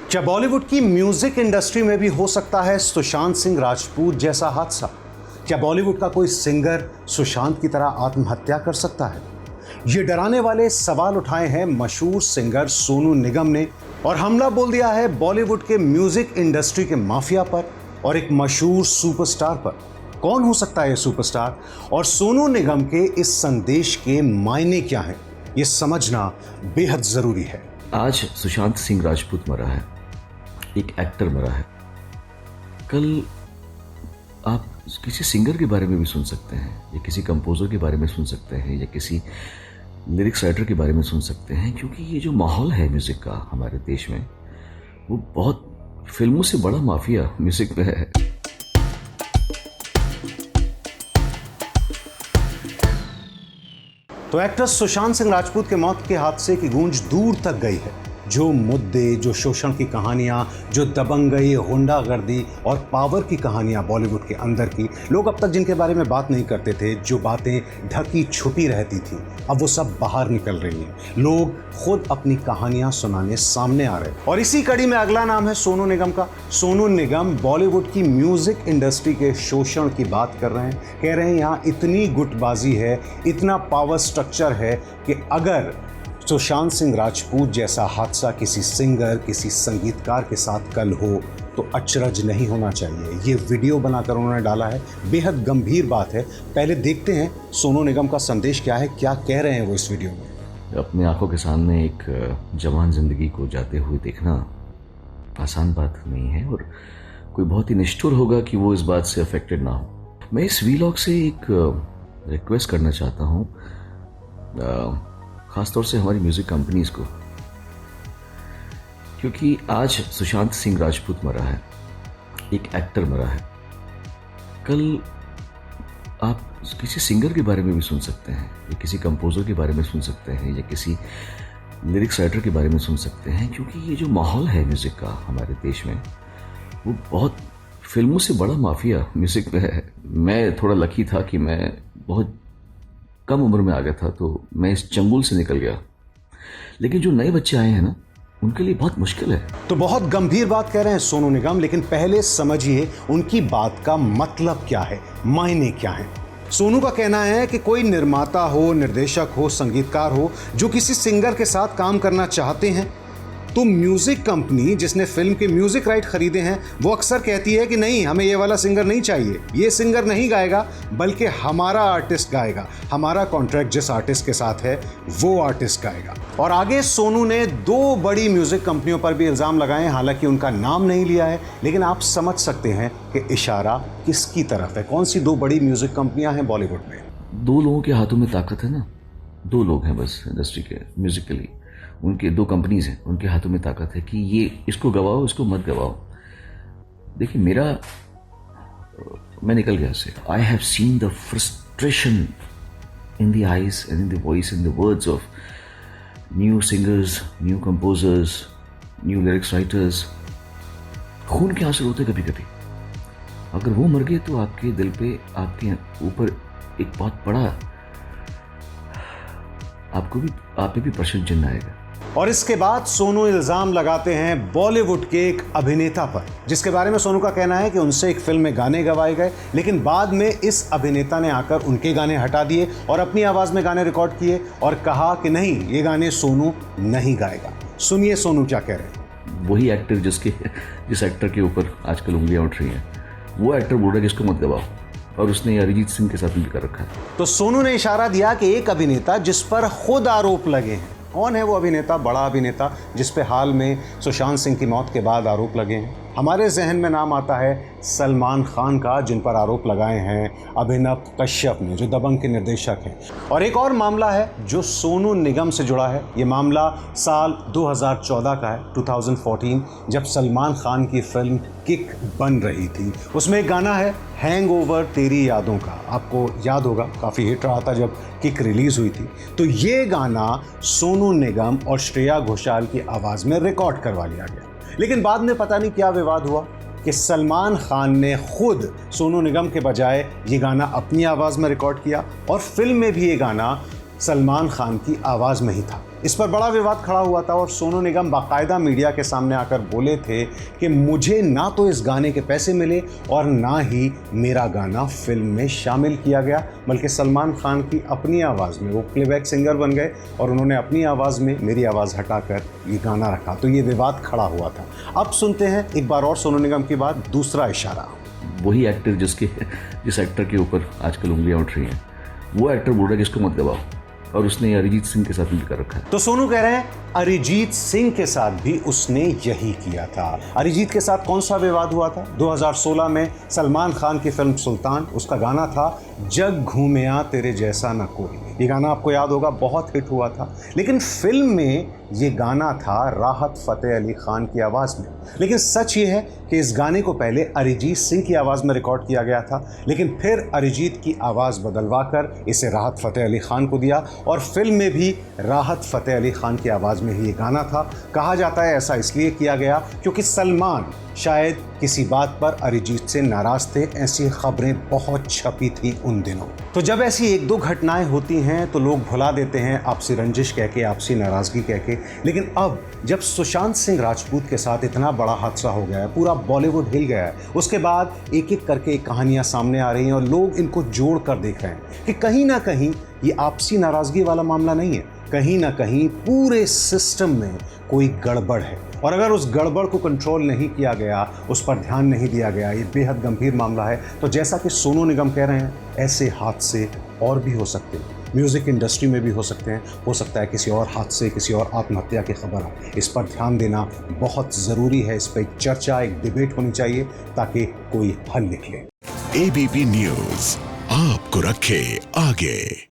क्या बॉलीवुड की music industry में भी हो सकता है सुशांत सिंह राजपूत जैसा हादसा? क्या बॉलीवुड का कोई सिंगर सुशांत की तरह आत्महत्या कर सकता है? ये डराने वाले सवाल उठाए हैं मशहूर सिंगर सोनू निगम ने और हमला बोल दिया है बॉलीवुड के म्यूजिक इंडस्ट्री के माफिया पर और एक मशहूर सुपरस्टार पर। कौन हो सकता है ये सुपरस्टार और सोनू निगम के इस संदेश के मायने क्या हैं, ये समझना बेहद जरूरी है। आज सुशांत सिंह राजपूत मरा है, एक एक्टर मरा है। कल आप किसी सिंगर के बारे में भी सुन सकते हैं, या किसी कंपोजर के बारे में सुन सकते हैं, या किसी लिरिक्स राइटर के बारे में सुन सकते हैं, क्योंकि ये जो माहौल है म्यूजिक का हमारे देश में, वो बहुत फिल्मों से बड़ा माफिया म्यूजिक में है। तो एक्टर सुशांत सिंह राजपूत के मौत के हादसे की गूंज दूर तक गई है। जो मुद्दे, जो शोषण की कहानियां, जो दबंगई, गुंडागर्दी और पावर की कहानियां बॉलीवुड के अंदर की लोग अब तक जिनके बारे में बात नहीं करते थे, जो बातें ढकी छुपी रहती थी, अब वो सब बाहर निकल रही हैं। लोग खुद अपनी कहानियां सुनाने सामने आ रहे हैं। और इसी कड़ी में अगला नाम है सोनू निगम का। सोनू निगम बॉलीवुड की म्यूजिक इंडस्ट्री के शोषण की बात कर रहे हैं। कह रहे हैं यहाँ इतनी गुटबाजी है, इतना पावर स्ट्रक्चर है कि अगर सुशांत सिंह राजपूत जैसा हादसा किसी सिंगर, किसी संगीतकार के साथ कल हो तो अचरज नहीं होना चाहिए। ये वीडियो बनाकर उन्होंने डाला है, बेहद गंभीर बात है। पहले देखते हैं सोनू निगम का संदेश क्या है, क्या कह रहे हैं वो इस वीडियो में। अपनी आंखों के सामने एक जवान जिंदगी को जाते हुए देखना आसान बात नहीं है, और कोई बहुत ही निष्ठुर होगा कि वो इस बात से अफेक्टेड ना हो। मैं इस वीलॉग से एक रिक्वेस्ट करना चाहता हूँ, खासतौर से हमारी म्यूजिक कंपनीज को, क्योंकि आज सुशांत सिंह राजपूत मरा है, एक एक्टर मरा है। कल आप किसी सिंगर के बारे में भी सुन सकते हैं, या किसी कंपोजर के बारे में सुन सकते हैं, या किसी लिरिक्स राइटर के बारे में सुन सकते हैं, क्योंकि ये जो माहौल है म्यूजिक का हमारे देश में, वो बहुत फिल्मों से बड़ा माफिया म्यूजिक में है। मैं थोड़ा लकी था कि मैं बहुत कम उम्र में आ गया था, तो मैं इस चंगुल से निकल गया। लेकिन जो नए बच्चे आए हैं ना, उनके लिए बहुत मुश्किल है। तो बहुत गंभीर बात कह रहे हैं सोनू निगम, लेकिन पहले समझिए उनकी बात का मतलब क्या है, मायने क्या है। सोनू का कहना है कि कोई निर्माता हो, निर्देशक हो, संगीतकार हो, जो किसी सिंगर के साथ काम करना चाहते हैं, तो म्यूजिक कंपनी जिसने फिल्म के म्यूजिक राइट खरीदे हैं, वो अक्सर कहती है कि नहीं, हमें ये वाला सिंगर नहीं चाहिए, ये सिंगर नहीं गाएगा, बल्कि हमारा आर्टिस्ट गाएगा, हमारा कॉन्ट्रैक्ट जिस आर्टिस्ट के साथ है वो आर्टिस्ट गाएगा। और आगे सोनू ने दो बड़ी म्यूजिक कंपनियों पर भी इल्जाम लगाए, हालांकि उनका नाम नहीं लिया है, लेकिन आप समझ सकते हैं कि इशारा किसकी तरफ है। कौन सी दो बड़ी म्यूजिक कंपनियां हैं बॉलीवुड में? दो लोगों के हाथों में ताकत है ना, दो लोग हैं बस इंडस्ट्री के, म्यूजिकली उनके दो कंपनीज हैं, उनके हाथों में ताकत है कि ये इसको गवाओ, इसको मत गवाओ। देखिए मैं निकल गया इससे। I have seen the frustration in the eyes and in the voice, in the words of new singers, new composers, new lyrics writers. खून के आंसू होते कभी कभी। अगर वो मर गए तो आपके दिल पे, आपके ऊपर एक बहुत बड़ा, आप पे भी प्रश्न चिन्ह आएगा। और इसके बाद सोनू इल्जाम लगाते हैं बॉलीवुड के एक अभिनेता पर, जिसके बारे में सोनू का कहना है कि उनसे एक फिल्म में गाने गवाए गए, लेकिन बाद में इस अभिनेता ने आकर उनके गाने हटा दिए और अपनी आवाज में गाने रिकॉर्ड किए और कहा कि नहीं, ये गाने सोनू नहीं गाएगा। सुनिए सोनू क्या कह रहे हैं। वही एक्टर जिस एक्टर के ऊपर आजकल उंगलियां उठ रही हैं, वो एक्टर बोल रहा है कि इसको मत गवाओ, और उसने अरिजीत सिंह के साथ मिलकर रखा है। तो सोनू ने इशारा दिया कि एक अभिनेता जिस पर खुद आरोप लगे हैं, कौन है वो अभिनेता, बड़ा अभिनेता जिस पे हाल में सुशांत सिंह की मौत के बाद आरोप लगे हैं? हमारे जहन में नाम आता है सलमान खान का, जिन पर आरोप लगाए हैं अभिनव कश्यप ने, जो दबंग के निर्देशक हैं। और एक और मामला है जो सोनू निगम से जुड़ा है। ये मामला साल 2014 का है, 2014, जब सलमान खान की फिल्म किक बन रही थी। उसमें एक गाना है हैंगओवर तेरी यादों का, आपको याद होगा, काफ़ी हिट रहा था जब किक रिलीज़ हुई थी। तो ये गाना सोनू निगम और श्रेया घोषाल की आवाज़ में रिकॉर्ड करवा लिया गया, लेकिन बाद में पता नहीं क्या विवाद हुआ कि सलमान खान ने खुद सोनू निगम के बजाय ये गाना अपनी आवाज़ में रिकॉर्ड किया और फिल्म में भी ये गाना सलमान खान की आवाज़ में ही था। इस पर बड़ा विवाद खड़ा हुआ था और सोनू निगम बाकायदा मीडिया के सामने आकर बोले थे कि मुझे ना तो इस गाने के पैसे मिले और ना ही मेरा गाना फिल्म में शामिल किया गया, बल्कि सलमान खान की अपनी आवाज़ में वो प्लेबैक सिंगर बन गए और उन्होंने अपनी आवाज़ में मेरी आवाज़ हटाकर ये गाना रखा। तो ये विवाद खड़ा हुआ था। अब सुनते हैं एक बार और सोनू निगम की बात, दूसरा इशारा। वही एक्टर जिस एक्टर के ऊपर आजकल उंगलियां उठ रही हैं, वो एक्टर बोल रहा है कि इसको मत गवाओ, और उसने अरिजीत सिंह के साथ भी कर रखा है। तो सोनू कह रहे हैं अरिजीत सिंह के साथ भी उसने यही किया था। अरिजीत के साथ कौन सा विवाद हुआ था? 2016 में सलमान खान की फिल्म सुल्तान, उसका गाना था जग घूमिया तेरे जैसा न कोई। ये गाना आपको याद होगा, बहुत हिट हुआ था। लेकिन फिल्म में ये गाना था राहत फ़तेह अली खान की आवाज़ में। लेकिन सच ये है कि इस गाने को पहले अरिजीत सिंह की आवाज़ में रिकॉर्ड किया गया था, लेकिन फिर अरिजीत की आवाज़ बदलवा कर इसे राहत फ़तेह अली खान को दिया और फिल्म में भी राहत फ़तेह अली खान की आवाज़ में ही ये गाना था। कहा जाता है ऐसा इसलिए किया गया क्योंकि सलमान शायद किसी बात पर अरिजीत से नाराज़ थे। ऐसी खबरें बहुत छपी थी उन दिनों। तो जब ऐसी एक दो घटनाएं होती हैं तो लोग भुला देते हैं आपसी रंजिश कह के, आपसी नाराज़गी कह के। लेकिन अब जब सुशांत सिंह राजपूत के साथ इतना बड़ा हादसा हो गया है, पूरा बॉलीवुड हिल गया है, उसके बाद एक एक करके कहानियां सामने आ रही हैं और लोग इनको जोड़ कर देख रहे हैं कि कहीं ना कहीं ये आपसी नाराज़गी वाला मामला नहीं है, कहीं ना कहीं पूरे सिस्टम में कोई गड़बड़ है। और अगर उस गड़बड़ को कंट्रोल नहीं किया गया, उस पर ध्यान नहीं दिया गया, ये बेहद गंभीर मामला है। तो जैसा कि सोनू निगम कह रहे हैं, ऐसे हादसे और भी हो सकते हैं, म्यूज़िक इंडस्ट्री में भी हो सकते हैं। हो सकता है किसी और हादसे, किसी और आत्महत्या की खबर आए। इस पर ध्यान देना बहुत ज़रूरी है। इस पर एक चर्चा, एक डिबेट होनी चाहिए ताकि कोई हल निकले। एबीपी न्यूज़ आपको रखे आगे।